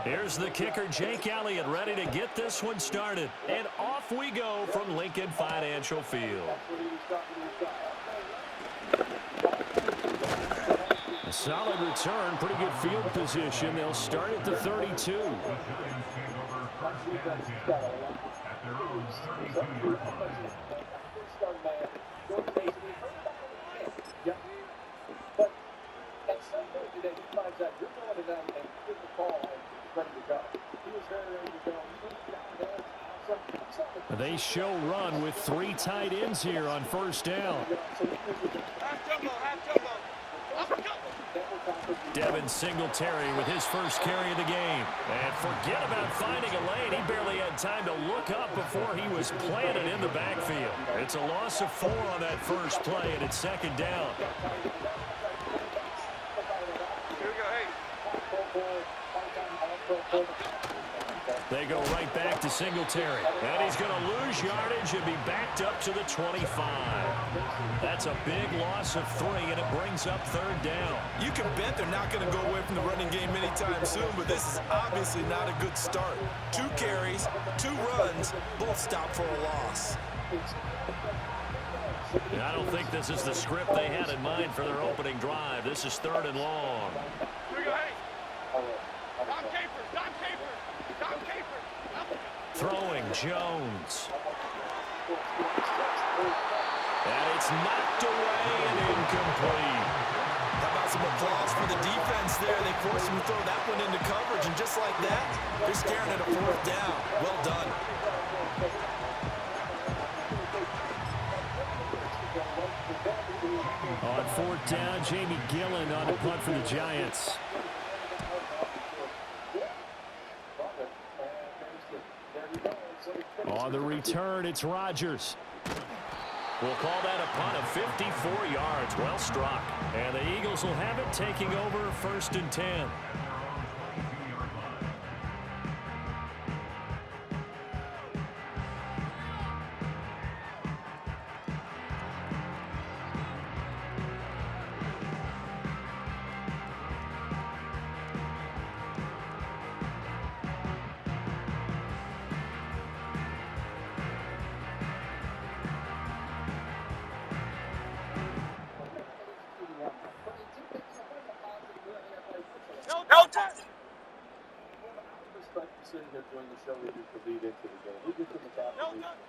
Here's the kicker, Jake Elliott, ready to get this one started. And off we go from Lincoln Financial Field. A solid return, pretty good field position. They'll start at the 32. They show run with 3 tight ends here on first down. Devin Singletary with his first carry of the game. And forget about finding a lane. He barely had time to look up before he was planted in the backfield. It's a loss of 4 on that first play, and it's second down. They go right back to Singletary. And he's going to lose yardage and be backed up to the 25. That's a big loss of 3, and it brings up third down. You can bet they're not going to go away from the running game anytime soon, but this is obviously not a good start. 2 carries, 2 runs, both stopped for a loss. And I don't think this is the script they had in mind for their opening drive. This is third and long. Throwing Jones. And it's knocked away and incomplete. How about some applause for the defense there? They forced him to throw that one into coverage, and just like that, they're staring at a 4th down. Well done. On 4th down, Jamie Gillen on the punt for the Giants. On the return, it's Rodgers. We'll call that a punt of 54 yards. Well struck. And the Eagles will have it, taking over 1st and 10.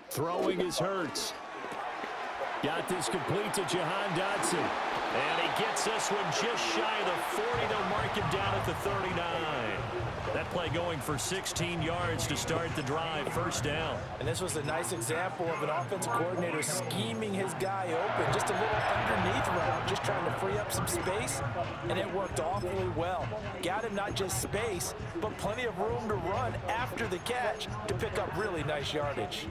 Throwing is Hurts. Got this complete to Jahan Dotson. And he gets this one just shy of the 40. They'll mark him down at the 39. That play going for 16 yards to start the drive. First down. And this was a nice example of an offensive coordinator scheming his guy open. Just a little underneath route, just trying to free up some space. And it worked awfully well. Got him not just space, but plenty of room to run after the catch to pick up really nice yardage.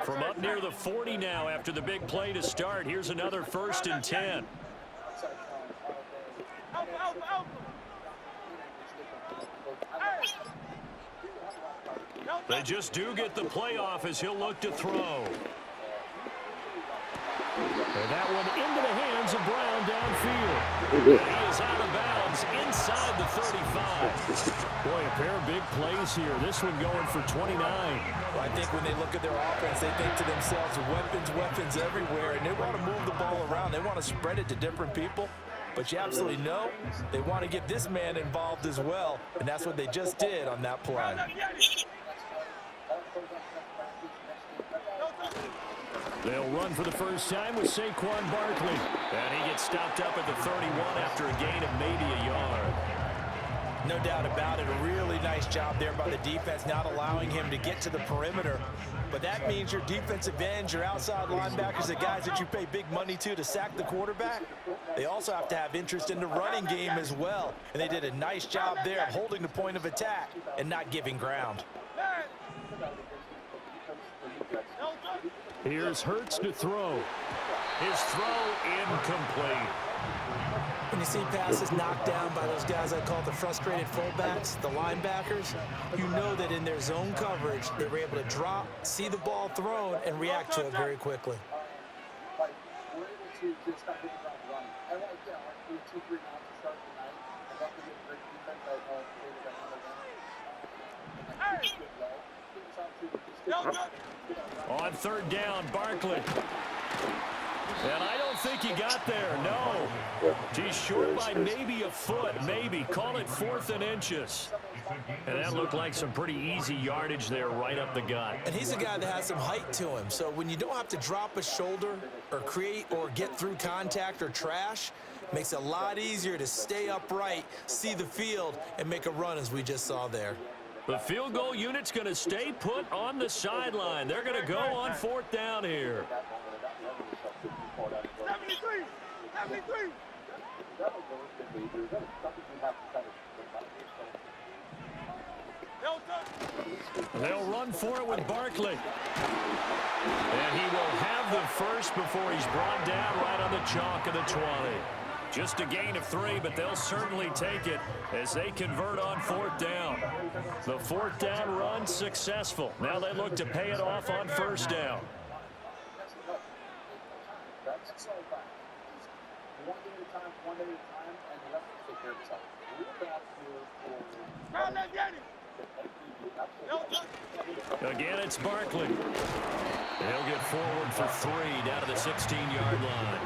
From up near the 40 now after the big play to start. Here's another 1st and 10. They just do get the playoff as he'll look to throw. And that one into the hands of Brown downfield. He is out of bounds inside the 35. Boy, a pair of big plays here. This one going for 29. Well, I think when they look at their offense, they think to themselves, weapons everywhere, and they want to move the ball around. They want to spread it to different people. But you absolutely know they want to get this man involved as well, and that's what they just did on that play. They'll run for the first time with Saquon Barkley. And he gets stopped up at the 31 after a gain of maybe a yard. No doubt about it. A really nice job there by the defense, not allowing him to get to the perimeter. But that means your defensive ends, your outside linebackers, the guys that you pay big money to sack the quarterback, they also have to have interest in the running game as well. And they did a nice job there of holding the point of attack and not giving ground. Here's Hurts to throw. His throw incomplete. When you see passes knocked down by those guys I call the frustrated fullbacks, the linebackers, you know that in their zone coverage, they were able to drop, see the ball thrown, and react to it very quickly. to just start hitting the ground running. I like, yeah, like 2-3 rounds to start the night. I love to get a great defense. I know David got handled them. And I think it's good low. Things out to On third down, Barkley. And I don't think he got there, no. He's short by maybe a foot, maybe. Call it 4th and inches. And that looked like some pretty easy yardage there right up the gut. And he's a guy that has some height to him. So when you don't have to drop a shoulder or create or get through contact or trash, makes it a lot easier to stay upright, see the field, and make a run as we just saw there. The field goal unit's going to stay put on the sideline. They're going to go on 4th down here. 73! 73! They'll run for it with Barkley. And he will have the first before he's brought down right on the chalk of the 20. Just a gain of 3, but they'll certainly take it as they convert on 4th down. The 4th down run successful. Now they look to pay it off on 1st down. That's all fine. One day at a time, and the rest will take care of itself. We're back here Again, it's Barkley. He'll get forward for 3 down to the 16-yard line.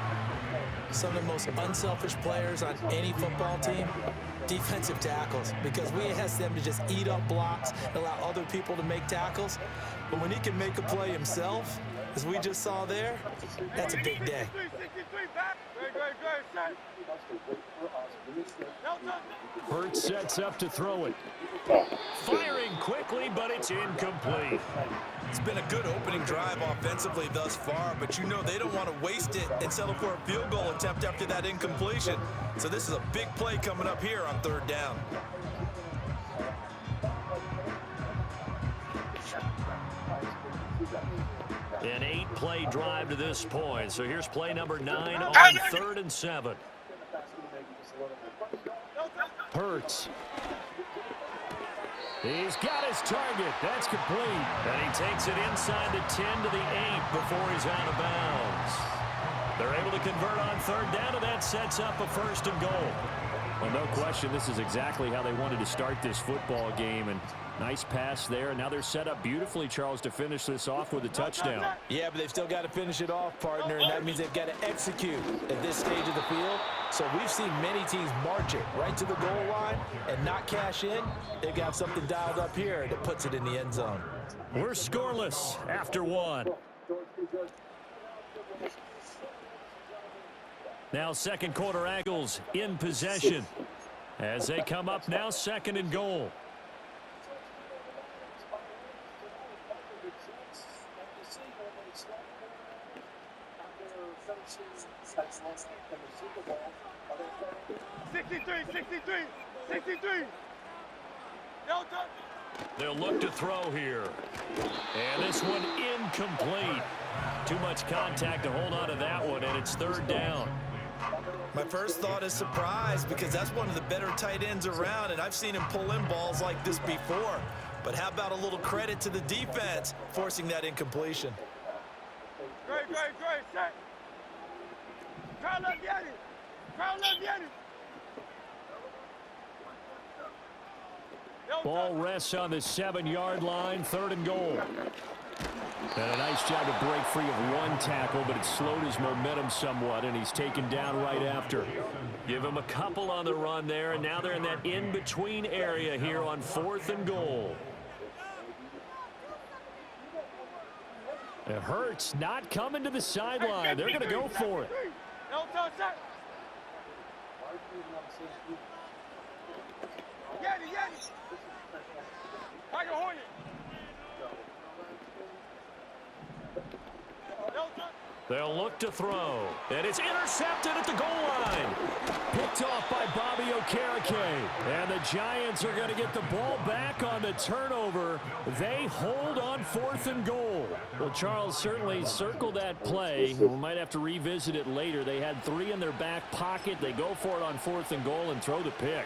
Some of the most unselfish players on any football team, defensive tackles, because we ask them to just eat up blocks and allow other people to make tackles. But when he can make a play himself, as we just saw there, that's a big day. Hurts sets up to throw it. Firing quickly, but it's incomplete. It's been a good opening drive offensively thus far, but you know they don't want to waste it and settle for a field goal attempt after that incompletion. So this is a big play coming up here on 3rd down. An 8-play drive to this point. So here's play number 9 on 3rd and 7. Hurts. He's got his target. That's complete. And he takes it inside the 10 to the 8 before he's out of bounds. They're able to convert on 3rd down, and that sets up a 1st and goal. Well, no question, this is exactly how they wanted to start this football game. And nice pass there. Now they're set up beautifully, Charles, to finish this off with a touchdown. Yeah, but they've still got to finish it off, partner, and that means they've got to execute at this stage of the field. So we've seen many teams march it right to the goal line and not cash in. They've got something dialed up here that puts it in the end zone. We're scoreless after 1. Now 2nd quarter Eagles in possession as they come up now 2nd and goal. They'll look to throw here. And this one incomplete. Too much contact to hold on to that one, and it's 3rd down. My first thought is surprise, because that's one of the better tight ends around, and I've seen him pull in balls like this before. But how about a little credit to the defense forcing that incompletion? Great, set. Crowd left Yanni. Ball rests on the 7-yard line, 3rd and goal. And a nice job to break free of one tackle, but it slowed his momentum somewhat, and he's taken down right after. Give him a couple on the run there, and now they're in that in-between area here on 4th and goal. It hurts not coming to the sideline. They're going to go for it. They'll look to throw, and it's intercepted at the goal line. Picked off by Bobby Okereke, and the Giants are going to get the ball back on the turnover. They hold on 4th and goal. Well, Charles certainly circled that play. We might have to revisit it later. They had 3 in their back pocket. They go for it on 4th and goal and throw the pick.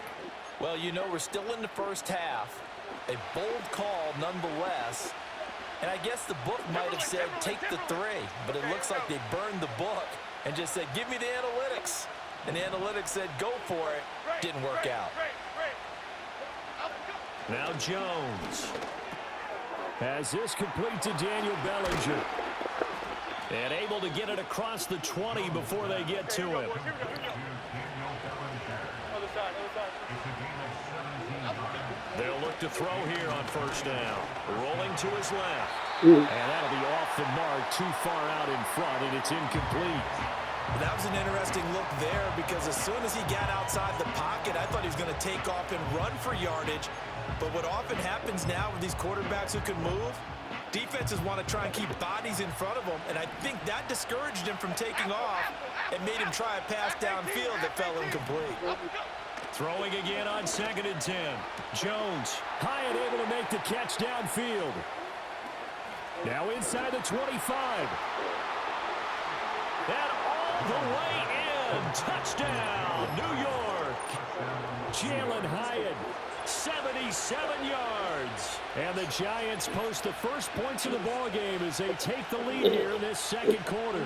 Well, you know, we're still in the first half. A bold call nonetheless. And I guess the book might have said take the 3, but it looks like they burned the book and just said, give me the analytics. And the analytics said, go for it. Didn't work out. Now Jones has this complete to Daniel Bellinger. And able to get it across the 20 before they get to him. They'll look to throw here on first down. Rolling to his left. And that'll be off the mark, too far out in front, and it's incomplete. That was an interesting look there because as soon as he got outside the pocket, I thought he was going to take off and run for yardage. But what often happens now with these quarterbacks who can move, defenses want to try and keep bodies in front of them, and I think that discouraged him from taking off and made him try a pass downfield that fell incomplete. Throwing again on 2nd and 10. Jones, high and able to make the catch downfield. Now inside the 25. And all the way in. Touchdown, New York. Jalen Hyatt, 77 yards. And the Giants post the first points of the ballgame as they take the lead here in this second quarter.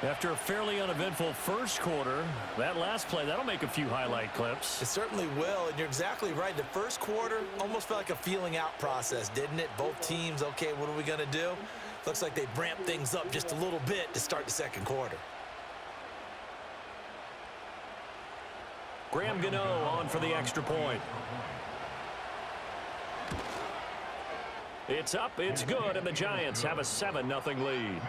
After a fairly uneventful first quarter, that last play, that'll make a few highlight clips. It certainly will, and you're exactly right. The first quarter almost felt like a feeling out process, didn't it? Both teams, okay, what are we going to do? Looks like they ramped things up just a little bit to start the second quarter. Graham Gano on for the extra point. It's up, it's good, and the Giants have a 7-0 lead.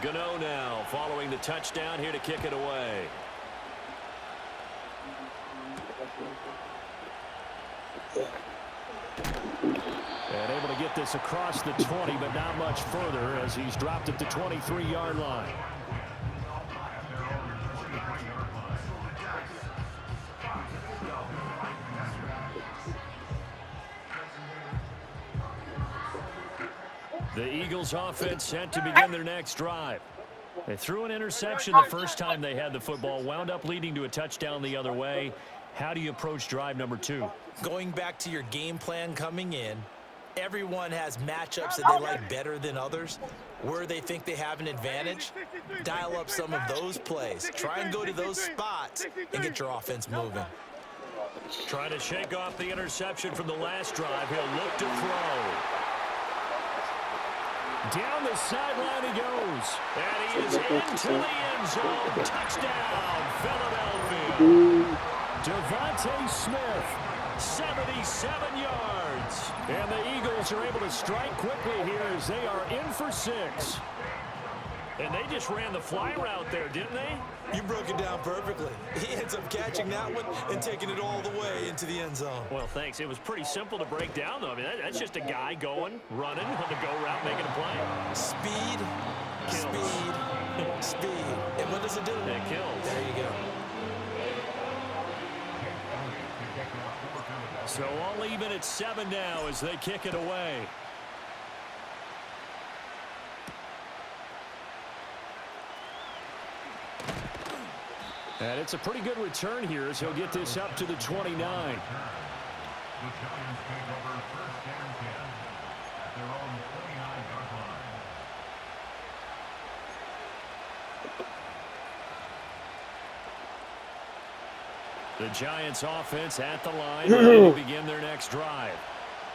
Gano now following the touchdown here to kick it away. And able to get this across the 20, but not much further as he's dropped at the 23-yard line. The Eagles offense set to begin their next drive. They threw an interception the first time they had the football, wound up leading to a touchdown the other way. How do you approach drive number 2? Going back to your game plan coming in, everyone has matchups that they like better than others. Where they think they have an advantage, dial up some of those plays. Try and go to those spots and get your offense moving. Trying to shake off the interception from the last drive. He'll look to throw. Down the sideline he goes. And he is into the end zone. Touchdown, Philadelphia. Devontae Smith, 77 yards. And the Eagles are able to strike quickly here as they are in for 6. And they just ran the fly route there, didn't they? You broke it down perfectly. He ends up catching that one and taking it all the way into the end zone. Well, thanks. It was pretty simple to break down, though. I mean, that's just a guy going, running on the go route, making a play. Speed, kills. Speed, speed. And what does it do? It kills. There you go. So all even at 7 now as they kick it away. And it's a pretty good return here as he'll get this up to the 29. The Giants take over 1st and 10 at their own 29-yard line. The Giants offense at the line, ready to begin their next drive.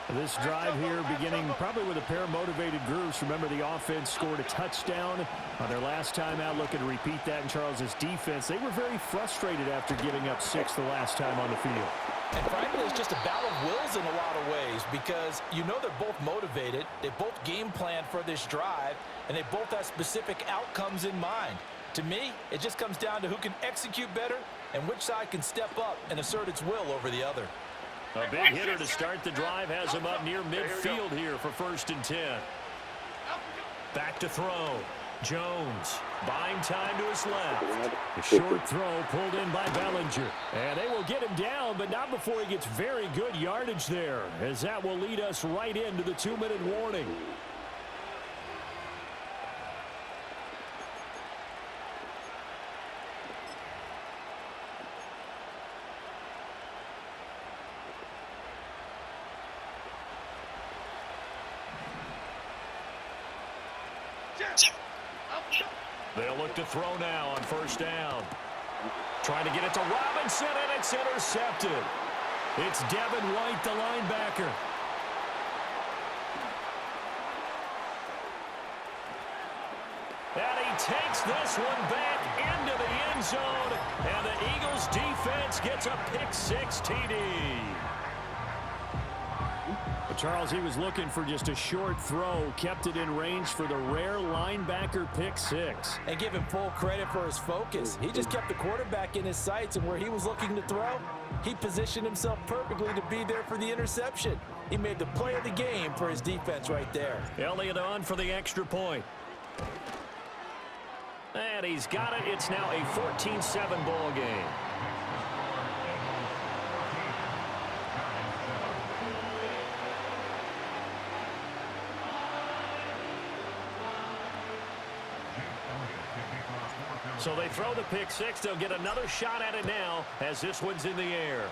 This drive here beginning probably with a pair of motivated groups. Remember, the offense scored a touchdown on their last time out, looking to repeat that in Charles's defense. They were very frustrated after giving up 6 the last time on the field. And frankly, it's just a battle of wills in a lot of ways because you know they're both motivated, they both game plan for this drive, and they both have specific outcomes in mind. To me, it just comes down to who can execute better and which side can step up and assert its will over the other. A big hitter to start the drive has him up near midfield here for 1st and 10. Back to throw. Jones, buying time to his left. A short throw pulled in by Bellinger. And they will get him down, but not before he gets very good yardage there, as that will lead us right into the 2-minute warning. They'll look to throw now on first down. Trying to get it to Robinson, and it's intercepted. It's Devin White, the linebacker. And he takes this one back into the end zone, and the Eagles defense gets a pick-6 TD. But Charles, he was looking for just a short throw, kept it in range for the rare linebacker pick-6. And give him full credit for his focus. He just kept the quarterback in his sights, and where he was looking to throw, he positioned himself perfectly to be there for the interception. He made the play of the game for his defense right there. Elliott on for the extra point. And he's got it. It's now a 14-7 ball game. So they throw the pick-6. They'll get another shot at it now as this one's in the air.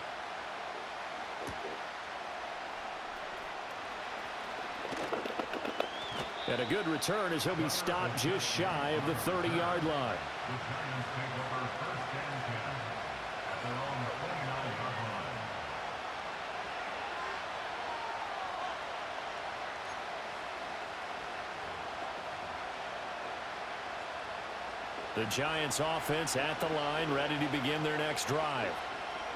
And a good return as he'll be stopped just shy of the 30-yard line. The Giants take over first and 10 at their own 29-yard line. The Giants offense at the line, ready to begin their next drive.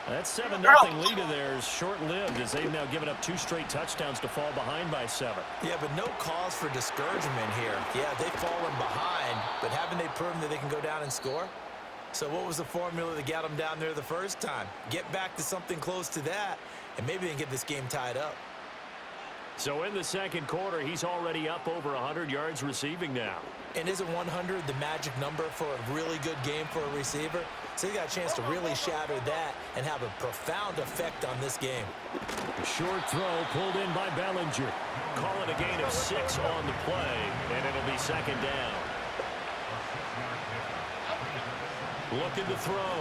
That 7-0 lead of theirs short-lived as they've now given up 2 straight touchdowns to fall behind by 7. Yeah, but no cause for discouragement here. Yeah, they've fallen behind, but haven't they proven that they can go down and score? So what was the formula that got them down there the first time? Get back to something close to that, and maybe they can get this game tied up. So in the second quarter, he's already up over 100 yards receiving now. And isn't 100 the magic number for a really good game for a receiver? So he got a chance to really shatter that and have a profound effect on this game. A short throw pulled in by Bellinger. Call it a gain of 6 on the play, and it'll be second down. Looking to throw.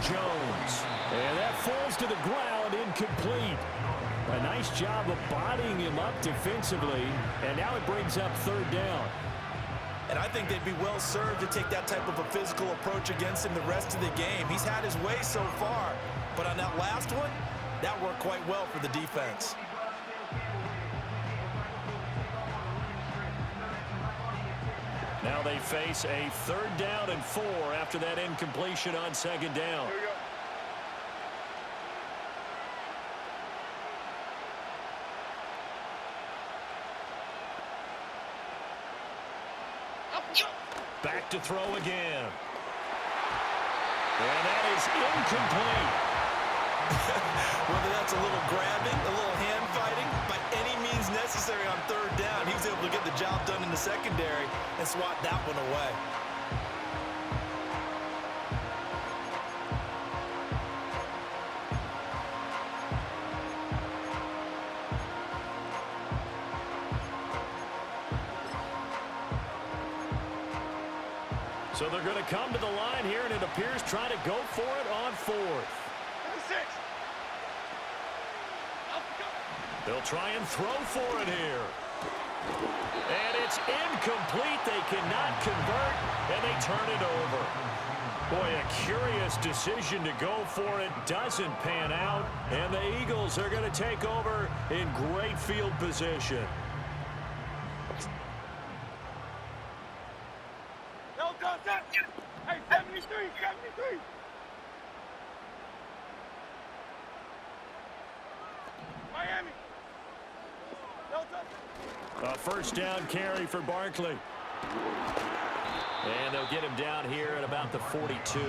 Jones. And that falls to the ground, incomplete. A nice job of bodying him up defensively, and now it brings up third down. And I think they'd be well served to take that type of a physical approach against him the rest of the game. He's had his way so far, but on that last one, that worked quite well for the defense. Now they face a 3rd down and 4 after that incompletion on second down. Back to throw again. And that is incomplete. Whether that's a little grabbing, a little hand fighting, by any means necessary on 3rd down, he was able to get the job done in the secondary and swat that one away. So they're going to come to the line here, and it appears trying to go for it on 4th. They'll try and throw for it here. And it's incomplete. They cannot convert, and they turn it over. Boy, a curious decision to go for it. Doesn't pan out, and the Eagles are going to take over in great field position. Hey, 73, 73. Miami. A first down carry for Barkley. And they'll get him down here at about the 42.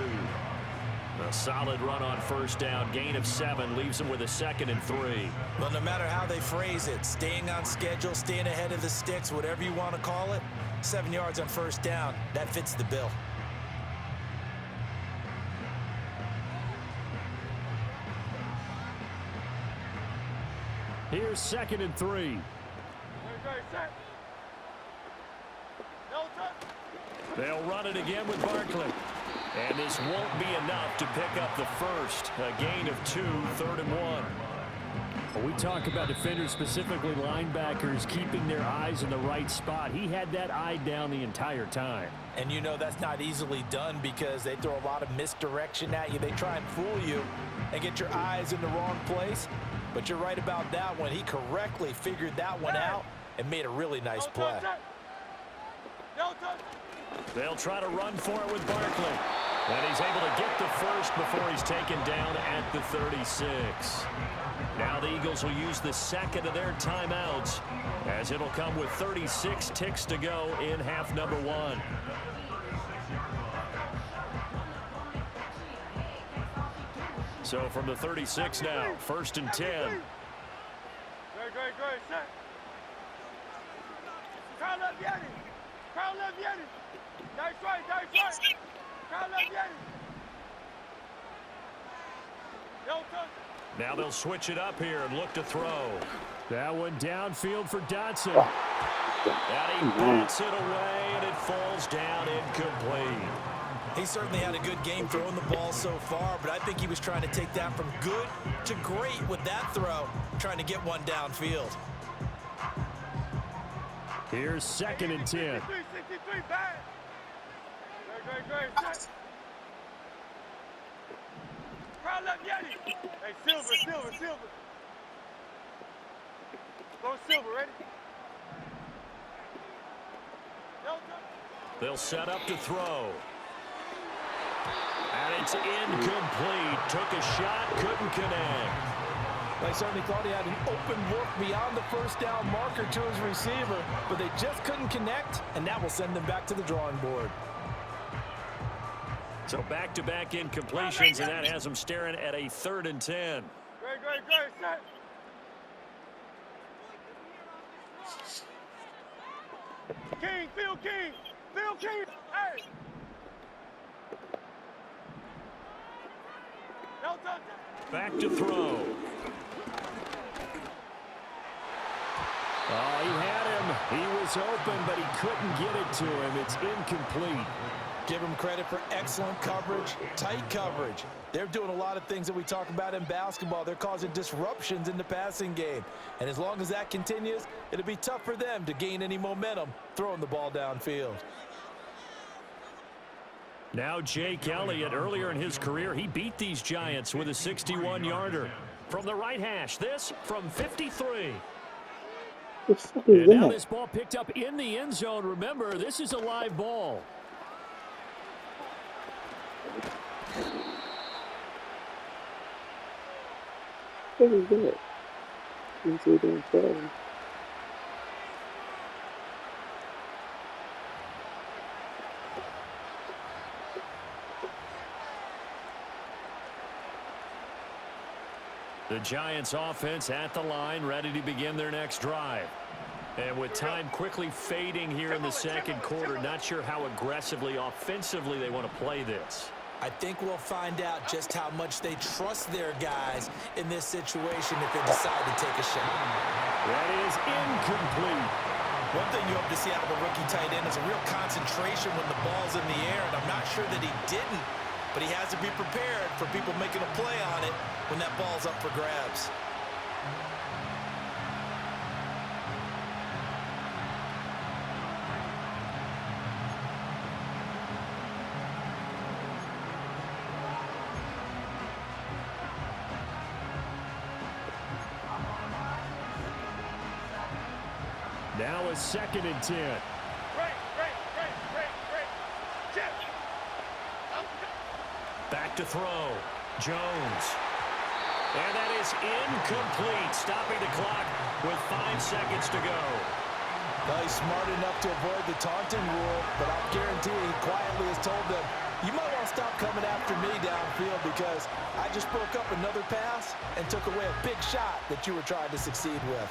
A solid run on first down. Gain of 7 leaves them with a 2nd and 3. Well, no matter how they phrase it, staying on schedule, staying ahead of the sticks, whatever you want to call it, 7 yards on first down, that fits the bill. Here's 2nd and 3. They'll run it again with Barkley. And this won't be enough to pick up the first. A gain of 2, 3rd and 1. Well, we talk about defenders, specifically linebackers, keeping their eyes in the right spot. He had that eye down the entire time. And you know that's not easily done because they throw a lot of misdirection at you. They try and fool you and get your eyes in the wrong place. But you're right about that one. He correctly figured that one out and made a really nice play. They'll try to run for it with Barkley. And he's able to get the first before he's taken down at the 36. Now the Eagles will use the 2nd of their timeouts as it'll come with 36 ticks to go in half number 1. So from the 36 now, 1st and 10. Great, set. Crown left Yeti. Crown left Yeti. Nice right. Crown left Yeti. No touch. Now they'll switch it up here and look to throw. That one downfield for Dotson. And he bats it away, and it falls down incomplete. He certainly had a good game throwing the ball so far, but I think he was trying to take that from good to great with that throw, trying to get one downfield. Here's 2nd and 10. 63, bad. Great, set. Crown left Yeti. Hey, Silver. Go Silver, ready? They'll set up to throw. And it's incomplete. Took a shot, couldn't connect. They certainly thought he had an open look beyond the first down marker to his receiver, but they just couldn't connect, and that will send them back to the drawing board. So back-to-back incompletions, and that has them staring at a 3rd and 10. Great, set. Phil King, hey! No touch. Back to throw. Oh, he had him. He was open, but he couldn't get it to him. It's incomplete. Give them credit for excellent coverage, tight coverage. They're doing a lot of things that we talk about in basketball. They're causing disruptions in the passing game. And as long as that continues, it'll be tough for them to gain any momentum throwing the ball downfield. Now Jake Elliott, earlier in his career, he beat these Giants with a 61-yarder. From the right hash, this from 53. And now this ball picked up in the end zone. Remember, this is a live ball. What is that? You see them falling. The Giants offense at the line, ready to begin their next drive. And with time quickly fading here in the second quarter, not sure how aggressively, offensively they want to play this. I think we'll find out just how much they trust their guys in this situation if they decide to take a shot. That is incomplete. One thing you hope to see out of a rookie tight end is a real concentration when the ball's in the air, and I'm not sure that he didn't, but he has to be prepared for people making a play on it when that ball's up for grabs. Now a 2nd and 10. Great. Chip. Back to throw. Jones. And that is incomplete, stopping the clock with 5 seconds to go. Well, he's smart enough to avoid the taunting rule, but I'll guarantee he quietly has told them, you might want to stop coming after me downfield because I just broke up another pass and took away a big shot that you were trying to succeed with.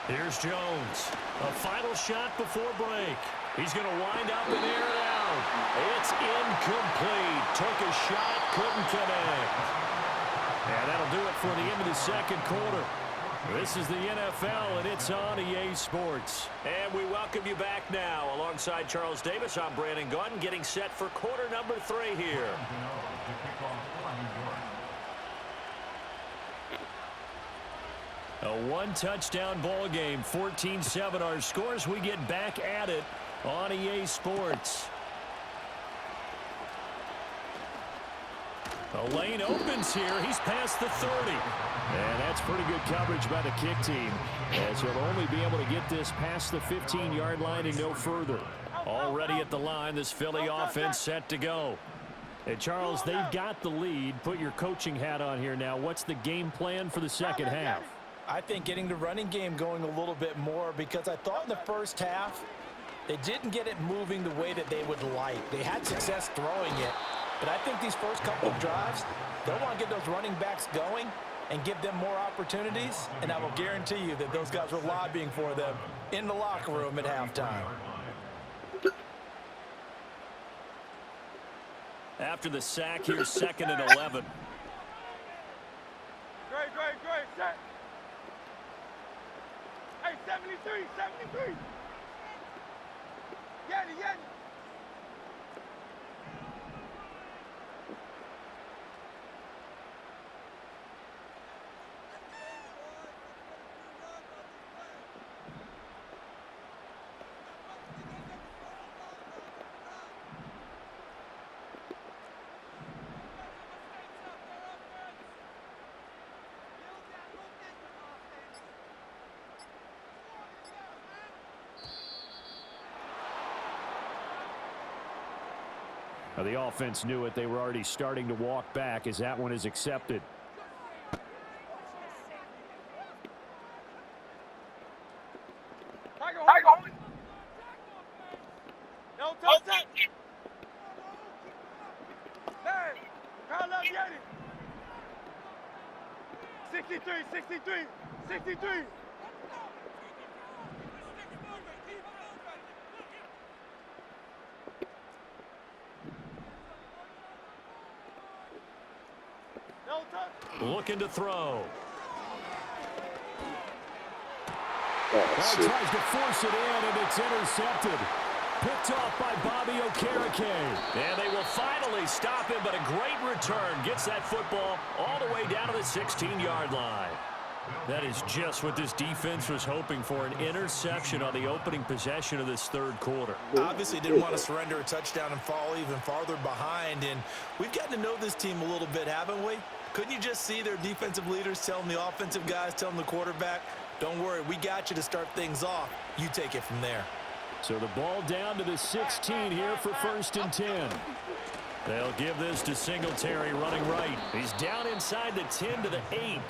Here's Jones. A final shot before break. He's going to wind up and air it out. It's incomplete. Took a shot, couldn't connect. And that'll do it for the end of the second quarter. This is the NFL, and it's on EA Sports. And we welcome you back now. Alongside Charles Davis, I'm Brandon Gunn, getting set for quarter number 3 here. A one-touchdown ball game, 14-7 our scores. We get back at it on EA Sports. A lane opens here. He's past the 30. And that's pretty good coverage by the kick team, as he'll only be able to get this past the 15-yard line and no further. Already at the line, this Philly offense set to go. And Charles, they've got the lead. Put your coaching hat on here now. What's the game plan for the second half? I think getting the running game going a little bit more, because I thought in the first half they didn't get it moving the way that they would like. They had success throwing it, but I think these first couple of drives, they'll want to get those running backs going and give them more opportunities, and I will guarantee you that those guys were lobbying for them in the locker room at halftime. After the sack, here's 2nd and 11. Great, set. Hey, 73. Yanni. The offense knew it. They were already starting to walk back as that one is accepted. No touch that. Hey, Kyle up, Yanni. 63. Looking to throw. Oh, shit. Tries to force it in, and it's intercepted. Picked off by Bobby Okereke. And they will finally stop him, but a great return. Gets that football all the way down to the 16-yard line. That is just what this defense was hoping for, an interception on the opening possession of this third quarter. Obviously didn't want to surrender a touchdown and fall even farther behind, and we've gotten to know this team a little bit, haven't we? Couldn't you just see their defensive leaders telling the offensive guys, telling the quarterback, don't worry, we got you to start things off. You take it from there. So the ball down to the 16 here for 1st and 10. They'll give this to Singletary running right. He's down inside the 10 to the 8,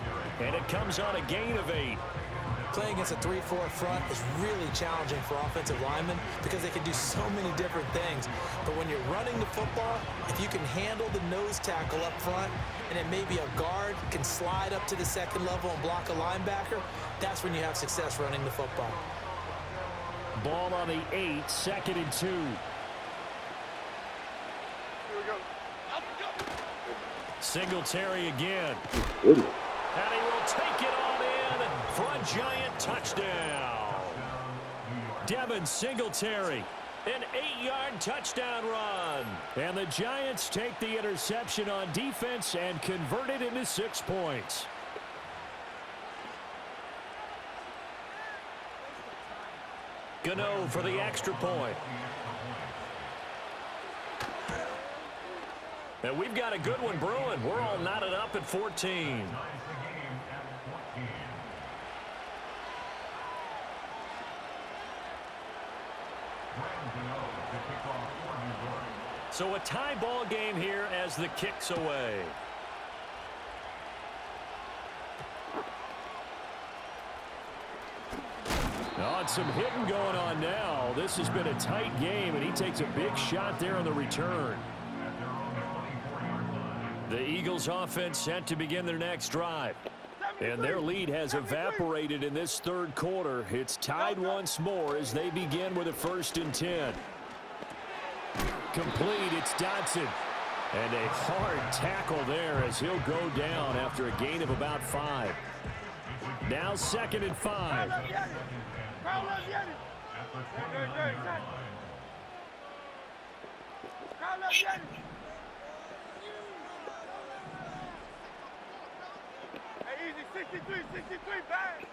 and it comes on a gain of 8. Playing against a 3-4 front is really challenging for offensive linemen because they can do so many different things. But when you're running the football, if you can handle the nose tackle up front, and then maybe a guard can slide up to the second level and block a linebacker, that's when you have success running the football. Ball on the 8, 2nd and 2. Singletary again. And he will take it on in for a giant touchdown. Devin Singletary, an 8-yard touchdown run. And the Giants take the interception on defense and convert it into 6 points. Gano for the extra point. And we've got a good one brewing. We're all knotted up at 14. So a tie ball game here as the kick's away. Oh, and some hitting going on now. This has been a tight game, and he takes a big shot there on the return. The Eagles offense set to begin their next drive. And their lead has evaporated in this third quarter. It's tied once more as they begin with a 1st and 10. Complete, it's Dotson. And a hard tackle there as he'll go down after a gain of about 5. Now 2nd and 5. Hey, easy, 63, bang!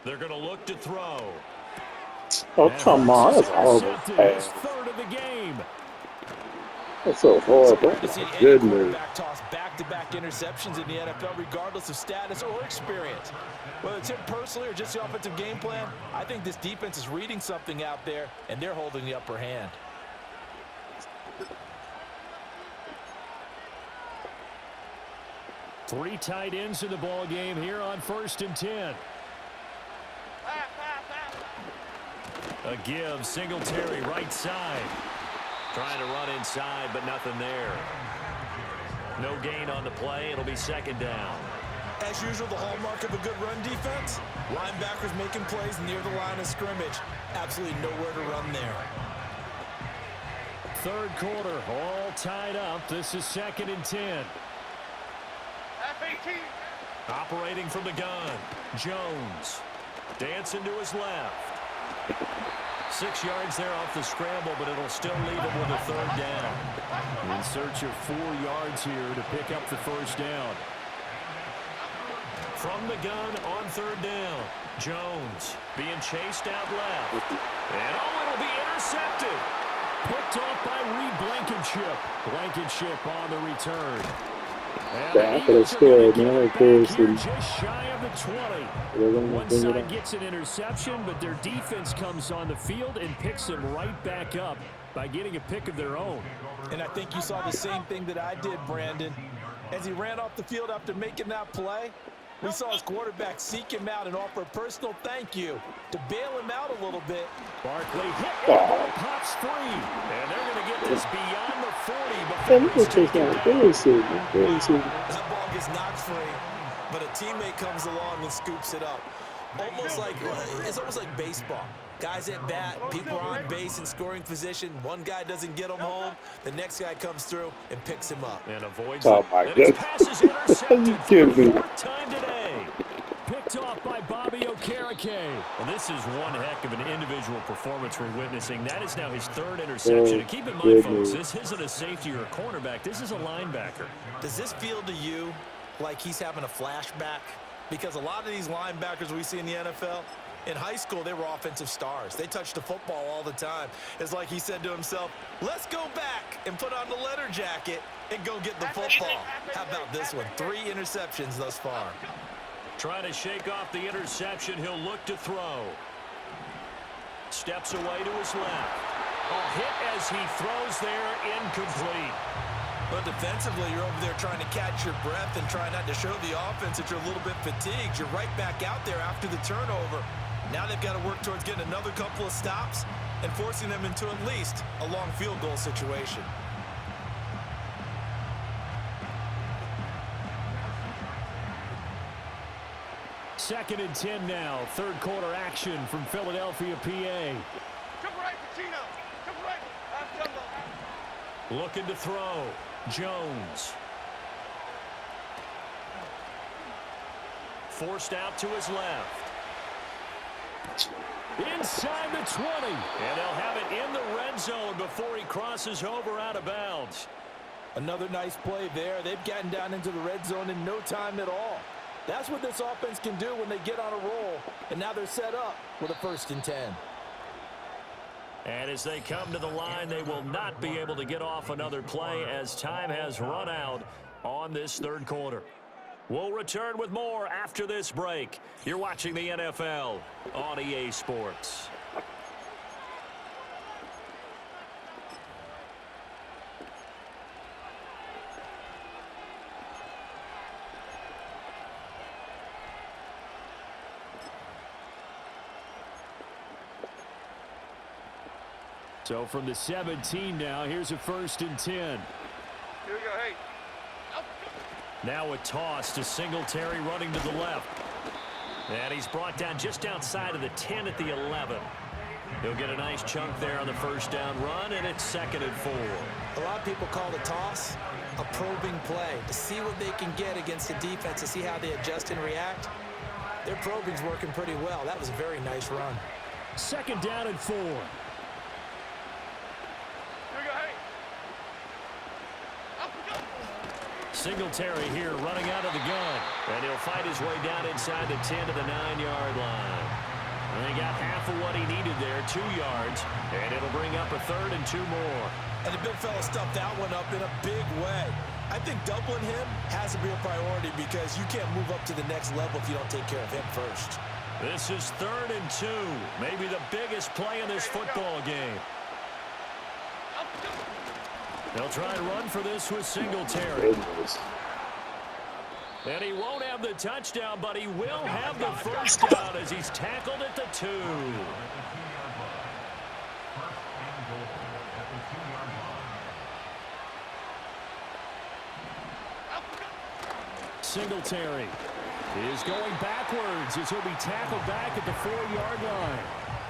They're going to look to throw. Oh, come on. That's horrible. His 3rd of the game. That's so horrible. To see any Goodness. quarterback toss back-to-back interceptions in the NFL, regardless of status or experience. Whether it's him personally or just the offensive game plan, I think this defense is reading something out there, and they're holding the upper hand. Three tight ends in the ball game here on 1st and 10. A give, Singletary right side. Trying to run inside, but nothing there. No gain on the play. It'll be 2nd down. As usual, the hallmark of a good run defense, linebackers making plays near the line of scrimmage. Absolutely nowhere to run there. 3rd quarter, all tied up. This is 2nd and 10. F-18. Operating from the gun, Jones. Dancing to his left. 6 yards there off the scramble, but it'll still leave him with a 3rd down. In search of 4 yards here to pick up the 1st down. From the gun on 3rd down, Jones being chased out left. And it'll be intercepted. Picked off by Reed Blankenship. Blankenship on the return. I could have scored, man. Of course. Just shy of the 20. One side gets an interception, but their defense comes on the field and picks them right back up by getting a pick of their own. And I think you saw the same thing that I did, Brandon. As he ran off the field after making that play, we saw his quarterback seek him out and offer a personal thank you to bail him out a little bit. Barkley hit, and the ball pops free. And they're going to get this beyond the 40 before it's taken down. That ball gets knocked free, but a teammate comes along and scoops it up. It's almost like baseball. Guys at bat, people are on base in scoring position. One guy doesn't get him home. The next guy comes through and picks him up. And avoids Oh, it. my And his goodness. pass is intercepted for Give me. the 4th time today. Picked off by Bobby Okereke. Well, this is one heck of an individual performance we're witnessing. That is now his 3rd interception. And keep in mind, folks, this isn't a safety or a cornerback. This is a linebacker. Does this feel to you like he's having a flashback? Because a lot of these linebackers we see in the NFL, in high school, they were offensive stars. They touched the football all the time. It's like he said to himself, let's go back and put on the leather jacket and go get the football. How about this one? 3 interceptions thus far. Trying to shake off the interception. He'll look to throw. Steps away to his left. A hit as he throws there, incomplete. But defensively, you're over there trying to catch your breath and try not to show the offense that you're a little bit fatigued. You're right back out there after the turnover. Now they've got to work towards getting another couple of stops and forcing them into at least a long field goal situation. Second and 10 now. 3rd quarter action from Philadelphia, PA. Come right, Pacino. Come right. Looking to throw. Jones. Forced out to his left. Inside the 20. And they'll have it in the red zone before he crosses over out of bounds. Another nice play there. They've gotten down into the red zone in no time at all. That's what this offense can do when they get on a roll. And now they're set up with a 1st and 10. And as they come to the line, they will not be able to get off another play as time has run out on this 3rd quarter. We'll return with more after this break. You're watching the NFL on EA Sports. So from the 17 now, here's a 1st and 10. Here we go, hey. Now a toss to Singletary running to the left. And he's brought down just outside of the 10 at the 11. He'll get a nice chunk there on the 1st down run, and it's 2nd and 4. A lot of people call the toss a probing play to see what they can get against the defense, to see how they adjust and react. Their probing's working pretty well. That was a very nice run. 2nd down and 4. Singletary here running out of the gun. And he'll fight his way down inside the 10 to the 9-yard line. And he got half of what he needed there, 2 yards. And it'll bring up a 3rd and 2 more. And the big fella stuffed that one up in a big way. I think doubling him has to be a priority because you can't move up to the next level if you don't take care of him first. This is 3rd and 2. Maybe the biggest play in this football game. They'll try and run for this with Singletary. And he won't have the touchdown, but he will have the 1st down as he's tackled at the 2. Singletary is going backwards as he'll be tackled back at the 4-yard line.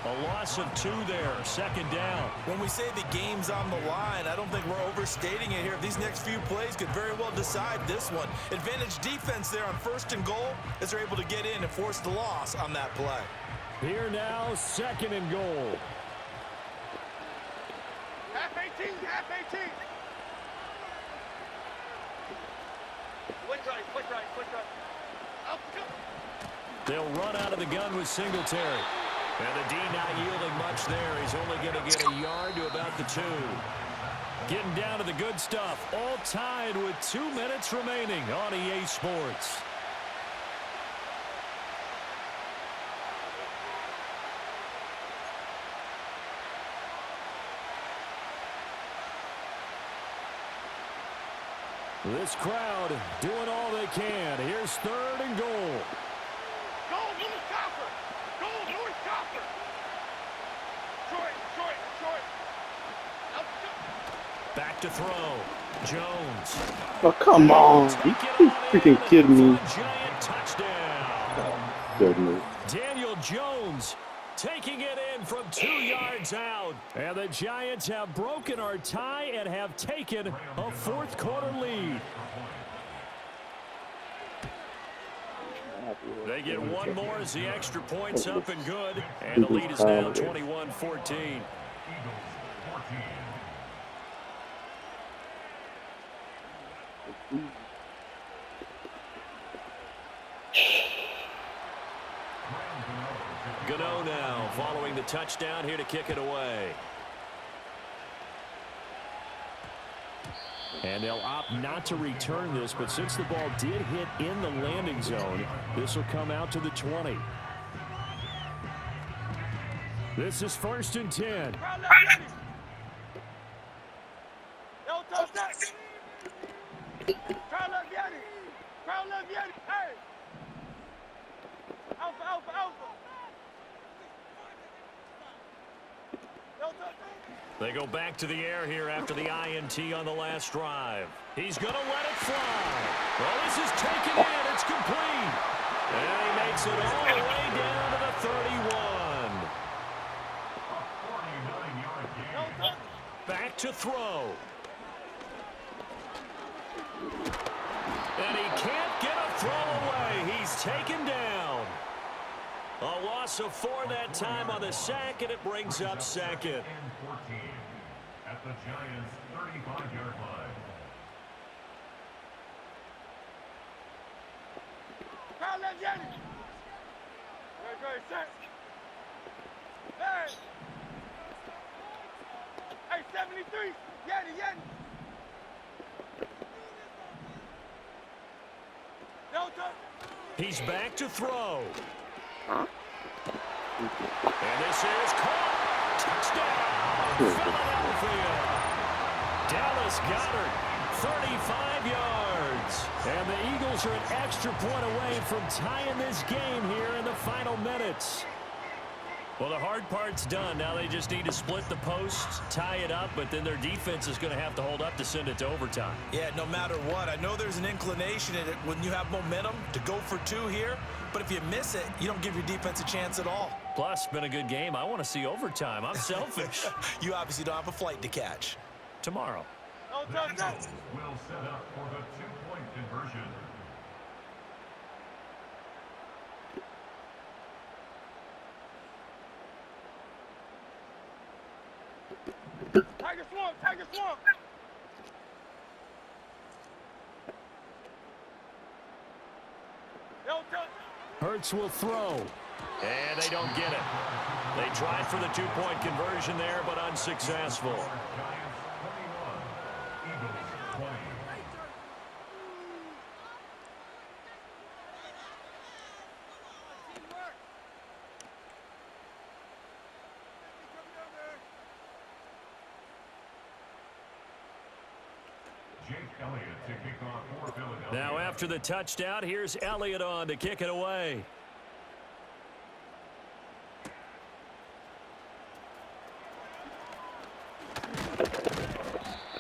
A loss of 2 there, 2nd down. When we say the game's on the line, I don't think we're overstating it here. These next few plays could very well decide this one. Advantage defense there on 1st and goal as they're able to get in and force the loss on that play. Here now, 2nd and goal. Half 18, half 18. Quick right, quick right, quick right. Up, go. They'll run out of the gun with Singletary. And the D not yielding much there. He's only going to get a yard to about the 2. Getting down to the good stuff. All tied with 2 minutes remaining on EA Sports. This crowd doing all they can. Here's 3rd and goal. Go, Lewis Copper. Go, Lewis Copper. Short. Up, go. Back to throw. Jones. Oh, come on. You freaking kidding me. Giant touchdown. Goodness. Daniel Jones taking it in from 2 yards out. And the Giants have broken our tie and have taken a 4th quarter lead. They get one more as the extra point's up and good. And the lead is now 21-14. Gano now following the touchdown here to kick it away. And they'll opt not to return this, but since the ball did hit in the landing zone, this will come out to the 20. This is 1st and 10. Crowd left Yeti. Yo, touch that. Crowd left Yeti. Crowd left Yeti. Hey. Alpha. Yo, touch that. They go back to the air here after the INT on the last drive. He's going to let it fly. Well, this is taken in. It's complete. And he makes it all the way down to the 31. Back to throw. And he can't get a throw away. He's taken down. A loss of 4 that time on the sack, and it brings up 2nd. At the Giants' 35-yard line. Crowd left Yeti. Very set. Hey. Hey, 73. Yeti. Yo, He's back to throw. And this is caught. Touchdown, Philadelphia. Dallas Goedert, 35 yards. And the Eagles are an extra point away from tying this game here in the final minutes. Well, the hard part's done. Now they just need to split the posts, tie it up, but then their defense is going to have to hold up to send it to overtime. Yeah, no matter what. I know there's an inclination in it when you have momentum to go for two here, but if you miss it, you don't give your defense a chance at all. Plus, been a good game. I want to see overtime. I'm selfish. You obviously don't have a flight to catch. Tomorrow. The Eagles will set up for the two-point conversion. Tiger swamp, Tiger swamp. Hurts will throw. And they don't get it. They tried for the two-point conversion there, but unsuccessful. Giants 21, Eagles 20. Jake Elliott to kick off for Philadelphia. Now after the touchdown, here's Elliott on to kick it away.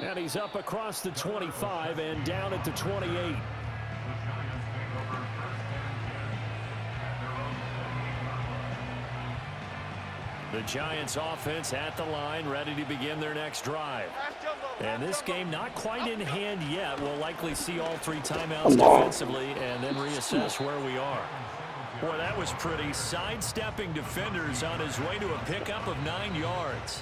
And he's up across the 25 and down at the 28. The Giants take over first and 10 at their own 28-yard line. The Giants offense at the line, ready to begin their next drive. And this game not quite in hand yet. We'll likely see all three timeouts defensively and then reassess where we are. Boy, that was pretty. Sidestepping defenders on his way to a pickup of 9 yards.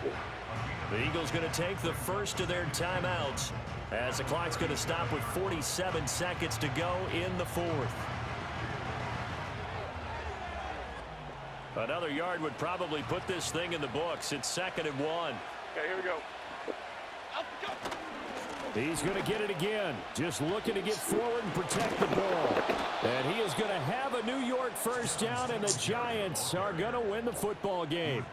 The Eagles going to take the first of their timeouts as the clock's going to stop with 47 seconds to go in the fourth. Another yard would probably put this thing in the books. It's 2nd and 1. Okay, here we go. He's going to get it again. Just looking to get forward and protect the ball. And he is going to have a New York first down, and the Giants are going to win the football game.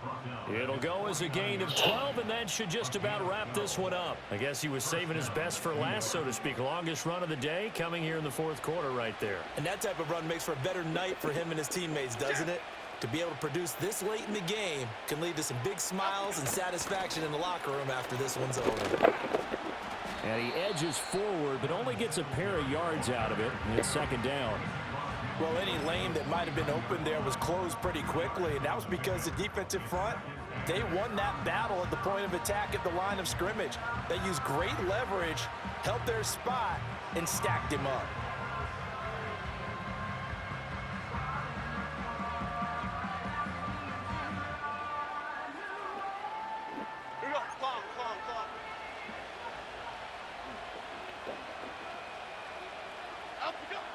It'll go as a gain of 12, and that should just about wrap this one up. I guess he was saving his best for last, so to speak. Longest run of the day coming here in the fourth quarter right there. And that type of run makes for a better night for him and his teammates, doesn't it? To be able to produce this late in the game can lead to some big smiles and satisfaction in the locker room after this one's over. And he edges forward, but only gets a pair of yards out of it. And it's 2nd down. Well, any lane that might have been open there was closed pretty quickly, and that was because the defensive front, they won that battle at the point of attack at the line of scrimmage. They used great leverage, held their spot, and stacked him up. Here we go. Clock.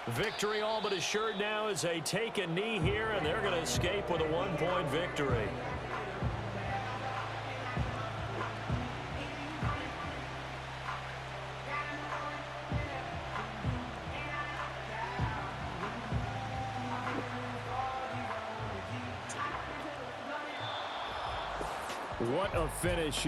Victory all but assured now as they take a knee here, and they're going to escape with a 1-point victory. What a finish.